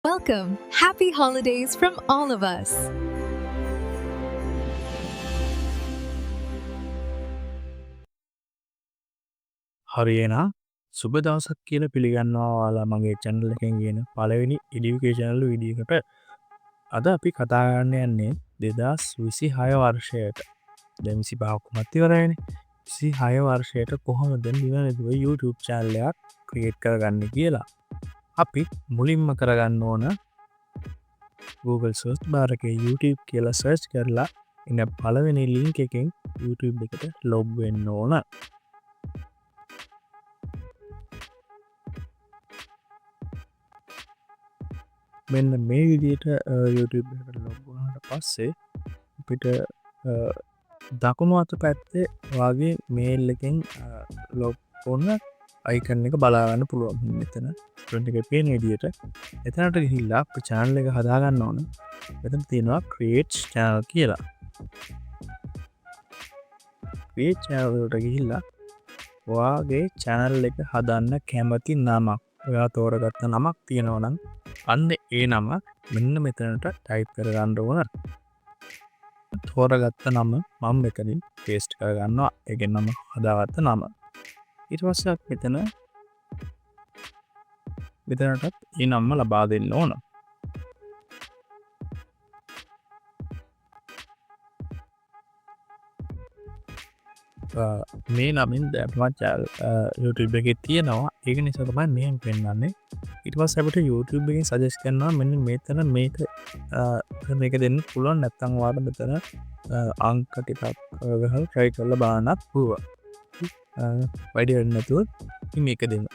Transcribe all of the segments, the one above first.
Welcome. Happy holidays from all of us. හරියනා සුබ දවසක් කියලා පිළිගන්නවා ඔයාලා මගේ channel එකෙන් කියන පළවෙනි educational video එකට. අද අපි කතා කරන්න යන්නේ 2026 වර්ෂයට. දැන් 25ක් මත ඉවරයිනේ. 26 වර්ෂයට කොහොමද නිවැරදිව YouTube channel එකක් create කරගන්නේ කියලා. අපි මුලින්ම කරගන්න ඕන Google search bar එකේ YouTube කියලා search කරලා ඉන්න පළවෙනි link එකෙන් YouTube එකට log වෙන්න ඕන. මෙන්න මේ විදිහට YouTube එකට log වුණාට පස්සේ අපිට දකුණු අත පැත්තේ වාගේ මේල් එකෙන් log වුණ icon එක බලා ගන්න පුළුවන්. මෙතන front එකේ පේන විදිහට එතනට ගිහිල්ලා අපේ channel එක හදා ගන්න ඕන. මෙතන තියෙනවා create channel කියලා. create channel වලට ගිහිල්ලා ඔයාගේ channel එක හදන්න කැමති නමක් ඔයා තෝරගත්ත නමක් තියෙනවා නම් අන්න ඒ නම මෙන්න මෙතනට ටයිප් කරගන්න ඕන. තෝරගත්ත නම මම මෙතනින් පේස්ට් කරගන්නවා. ඒකේ නම හදාගත්ත නම. ඊට පස්සේ මෙතනටත් ඒ නම ලබා දෙන්න ඕන. මේ නමින් දැන්වත් YouTube එකේ තියෙනවා. ඒක නිසා තමයි මෙහෙම පෙන්නන්නේ. ඊට පස්සේ අපිට YouTube එකෙන් සජෙස්ට් කරනවා මෙන්න මෙතන මේක දෙන්න පුළුවන්. නැත්නම් ඔයාලට මෙතන අංක ටිකක් ගහලා try කරලා බලන්නත් පුළුවන්. වැඩි වෙන්නේ නැතුව මේක දෙන්න.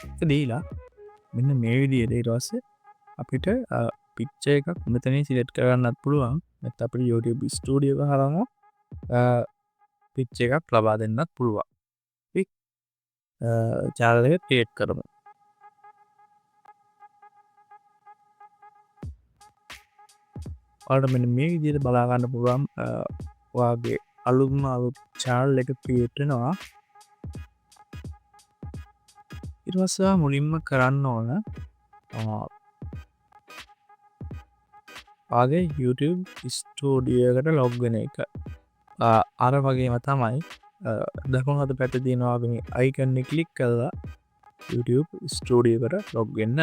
ඒක දීලා මෙන්න මේ විදිහට ඊට පස්සේ අපිට picture එකක් මෙතනින් select කරගන්නත් පුළුවන්. නැත්නම් අපිට YouTube Studio එක හරහා picture එකක් ලබා දෙන්නත් පුළුවන්. channel එක create කරමු. ඔයාලට මෙන්න මේ විදිහට බලා ගන්න පුළුවන් ඔයාගේ අලුත්ම channel එක create වෙනවා. ඊට පස්සේ මුලින්ම කරන්න ඕන ඔයාගේ YouTube Studio එකට log වෙන එක. අර වගේම තමයි දකුණු අත පැත්තේ තියෙනවා මේ icon එක click කරලා YouTube Studio එකට log වෙන්න.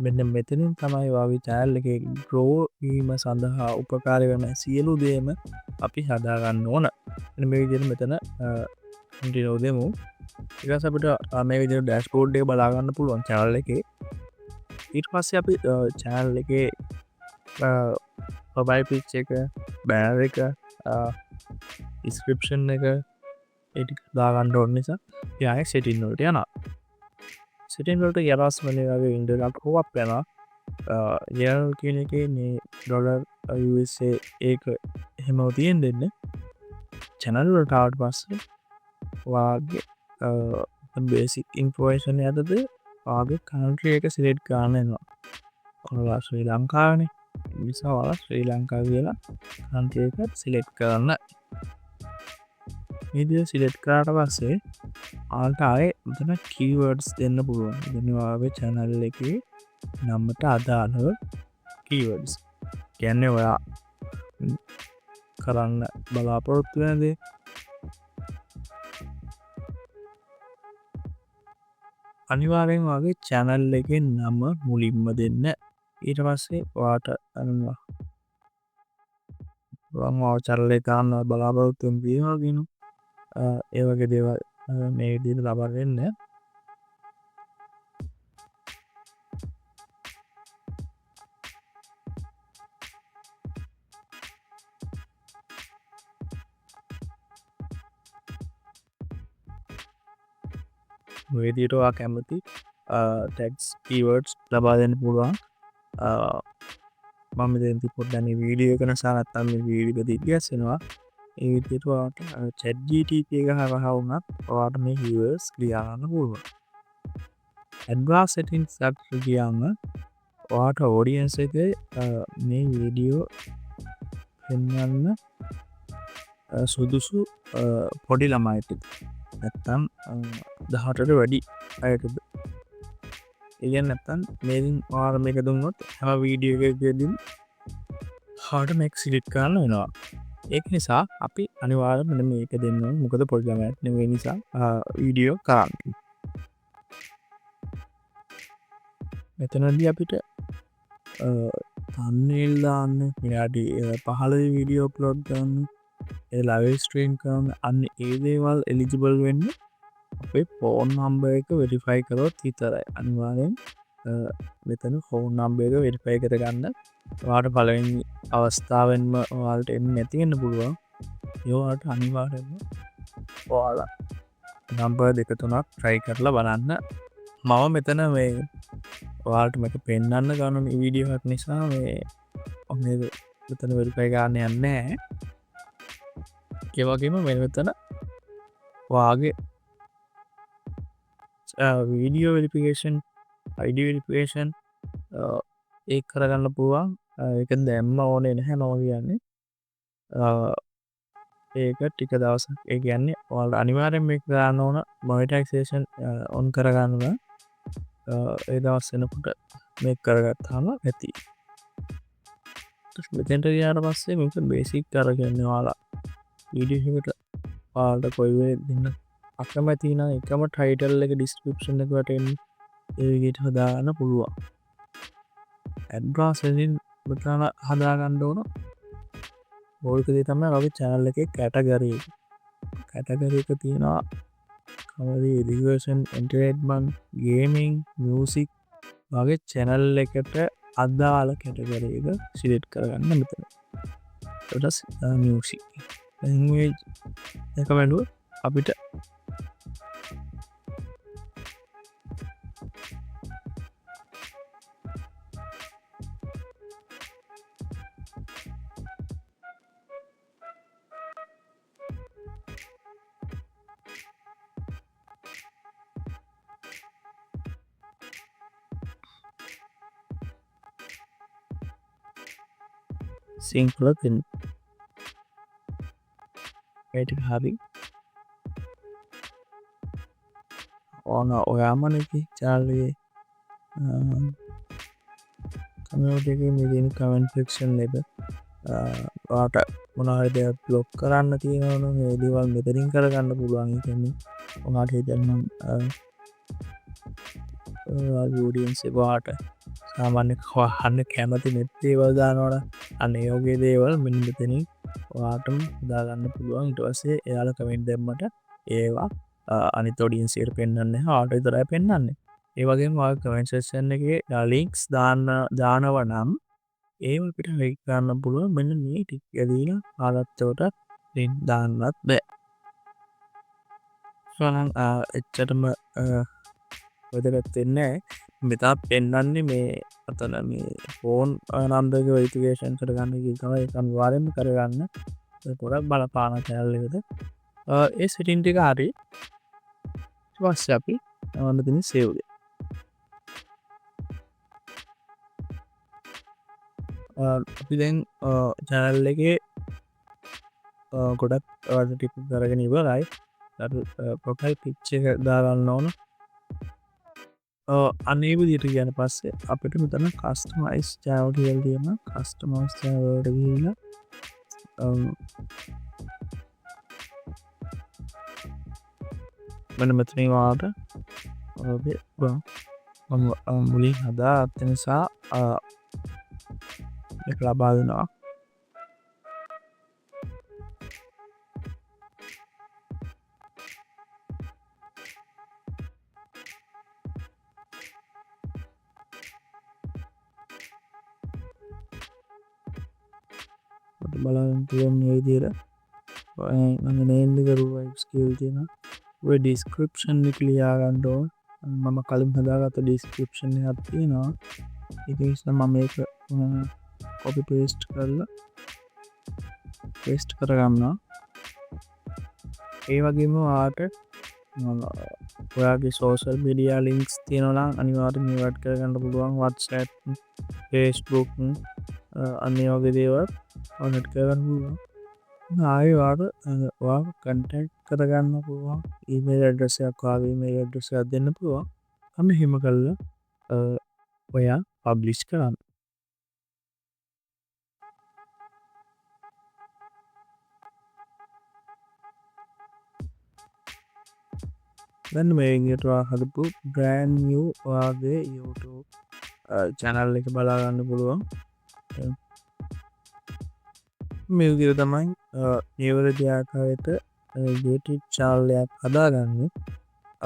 මෙන්න මෙතනින් තමයි ඔයාගේ channel එකේ grow වීම සඳහා උපකාරී වෙන සියලු දේම අපි හදා ගන්න ඕන. මෙන්න මේ විදිහට මෙතන continue දෙමු. ඊට පස්සේ අපිට මේ විදිහට dashboard එක බලා ගන්න පුළුවන් channel එකේ. ඊට පස්සේ අපි channel එකේ profile picture එක, banner එක, description එක ඒ ටික දා ගන්න ඕන නිසා ඊයේ setting වලට යනවා. setting වලට යරස් වලින් වගේ window එකක් pop up වෙනවා. general කියන එකේ මේ $USA ඒක එහෙම තියෙන දෙන්නේ. channel වලට ආවට පස්සේ ඔයාගේ basic information යටතේ ඔයාගේ country එක select කරන්න වෙනවා. ඔයාලා ශ්‍රී ලංකාවනේ. නිසා ඔයාලා ශ්‍රී ලංකාව කියලා country එක select කරන්න. මේ විදිහට select කරාට පස්සේ ඔයාලට ආයේ මෙතන keywords දෙන්න පුළුවන්. ඉතින් ඔයාගේ channel එකේ නමට අදාළව keywords. කියන්නේ ඔයා කරන්න බලාපොරොත්තු වෙන දේ අනිවාර්යෙන් ඔයාගේ channel එකේ නම මුලින්ම දෙන්න. ඊට පස්සේ ඔයාට ඔයාගේ channel එක ගන්න බලාපොරොත්තු වෙන දේවල් කියනවා. ඒ වගේ දේවල් මේ විදිහට ලබා දෙන්න. මේ විදිහට ඔයා කැමති tags keywords ලබා දෙන්න පුළුවන්. මම දැන් පොඩ්ඩක් මේ වීඩියෝ එක නිසා නැත්තම් මේ වීඩියෝ එක දිග්ගැස් වෙනවා. ඒ විදිහට ඔයාට chat GPT එක හරහා වුණත් ඔයාට මේ keywords ක්‍රියා කරන්න පුළුවන්. advanced settings එකට ගියාම ඔයාට audience එකේ මේ වීඩියෝ පෙන්වන්න සුදුසු පොඩි ළමයිට නැත්තම් 18ට වැඩි අයට ඉගන්න නැත්තන් මේකින් ආරම එක දුන්නොත් හැම වීඩියෝ එකගෙදින් හට මෙක් සිලිට් කරන්න වෙනවා ඒක නිසා අපි අනිවාර මෙ මේක දෙන්න මොකද පොල්ගමට නෙවේ නිසා වීඩියෝ කරන්න මෙතනදී අපිට තන්නල්දාන්න මෙයාඩි පහල වීඩියෝ ප්ලොඩ් ගන්න ලවල් ස්ට්‍රීම් කරන්න අන්න ඒදේවල් එලිජිබල් වෙන්න අපේ ෆෝන් නම්බ එක වෙරිෆයි කරොත් හිතරයි අනිවාරෙන් මෙතන ෆෝන් නම්බේක වෙරිෆයි කරගන්න වාට පලවෙනි අවස්ථාවෙන්ම වාල්ට එන්න නැතිවෙන්න පුළුවන් යෝට අනිවාරෙන්ම ඔයාලා නම්බර් දෙක තුනක් ට්‍රයි කරලා බලන්න මම මෙතන මේ වාල්ටමක පෙන්න්න ගනම වීඩියෝහක් නිසා ඔන්න මෙතන වෙරිෆයි ගන්න යන්නෑ ඒවගේම මෙතන වාගේ වීඩියෝ වෙරිෆිකේෂන් අයිඩ වෙරිෆිකේෂන් ඒ කරගන්න පුුවන් එක දැම්ම ඕනේ නැහැ නොව කියන්නේ ඒක ටික දවස ඒ කියන්නේ ඔල් අනිවාරෙන් මේ ගන්න ඕන මොනිටක්ෂේෂන් ඔන් කරගන්නව ඒ දවස්සෙනකුට මේ කරගත්තාම ඇති මෙතැන්ට ගයාට පස්සේ මෙක බේසික් කරගන්න වාලා වීඩියකට පාල්ට කොයිවේ දෙන්න අකමැතින එකම ටයිටල් එක ඩිස්ක්‍රපෂන් එකටෙන් ඒගේට හදාගන්න පුළුවන් ඇඩ්බ්‍රාසලින් බතාන හදාගණ්ඩ ඕන බෝල්කදී තම රවි චැනල්ල එක කැටගරී කැටගරක තියෙනවා කමරි එඩිවර්ෂන් එන්ටරේට්මන් ගේමිං මියසික් වගේ චැනල් එකට අදාල කැටගරක සිලෙට් කරගන්න මෙතන ටස් මියසික් එක වැඩුව අපිට සිංහලතින් ඇට හරි ඕන ඔයාමනකි චාලයේ කමෝටක මිදින කමෙන්් ෆික්ෂන් ලෙබ වාට මොනහද බ්ලොක් කරන්න තියෙනවන ඒදවල් මෙතරින් කරගන්න පුළුවන් කන්නේ ඔනාට හිතන්නම් ගඩියන්සේ වාට සාමාන්‍ය හන්න කැමති නෙත්තේවල් දානවන අන්න යෝගේ දේවල් මිනිතන වාටම් දාගන්න පුළුවන් ඉටවසේ එයාල කමෙන්ට් දෙම්මට ඒවා අනි තොඩියන් සේර පෙන්න්න හාට තරයි පෙන්න්නන්නේ ඒවගේ වා කමෙන්ශේෂන් එක ලින්ක්ස් දානව නම් ඒව පිට වෙක්කන්න පුළුව මෙන්න මේ ටික් ඇදීල ආලත්තවට ලින් දාන්නත් බෑ සනං එච්චටම වැදගත්තෙන්නේ මෙතා පෙන්නන්නේ මේ අතන මේ ෆෝන් නම්දක වයිතිකේෂන් කරගන්න තම එකම් වාරම කරගන්න පොඩක් බලපාන කැල්ලෙද ඒ සිටින්ටික හරි වස්ස අපි අවන්න තින සේව්ද අපි දැන් චැනල් එක ගොඩක් ටිප කරගෙන ඉවරයි පොකයි පිච්ච දාගන්න ඕන අනේබ දිට කියන පස්සේ අපිට මෙතන කස්ටමයිස් චාව කියල්දීම කස්ටමස් චාවලට ගීල මෙන මෙතනවාට මුලින් හදා අත්තනිසා එක ලබාදනවා බලන්තියන් ඒදිර නේන්දිකරු ස්කල් තියෙන ඩිස්ක්‍රපෂන් ලියාගන්ඩෝ මම කලින් හදාගත ඩිස්ක්‍රපෂන් හත්තිනවා ඉතිස්න මම එක කොපි පේස්ට් කරලා පේස්ට් කරගන්නා ඒ වගේම වාට ඔයාගේ සෝසල් මිඩිය ලින්ක්ස් තියෙනලා අනිවාට මේවට කරගන්න පුළුවන් වත්සැට් ෆේස්බුක් අන්න වගේ දේවත් ඔනට කරන්න පුළුවන් ආයවාට කන්ටෙක්් කරගන්න පුළුවන් ඊමේල් ඇඩ්‍රසයක් වාගේ මේ ඇඩ්‍රසයක් දෙන්න පුළුවන් අම හෙම කල්ල ඔයා පබ්ලිෂ් කරන්න. දැන් මේ විදිහට ඔයා හදපු brand new ඔයාගේ YouTube channel එක බලා ගන්න පුළුවන්. මේ විදිහට තමයි නිවැරදි ආකාරයට YouTube channel එකක් හදාගන්නේ.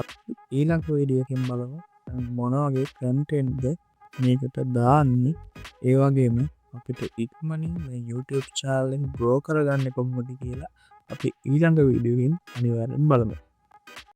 අපි ඊළඟ වීඩියෝ එකකින් බලමු මොන වගේ content ද මේකට දාන්නේ. ඒ වගේම අපිට ඉක්මනින් මේ YouTube channel එක grow කරගන්නේ කොහොමද කියලා අපි ඊළඟ වීඩියෝ එකකින් අනිවාර්යෙන් බලමු.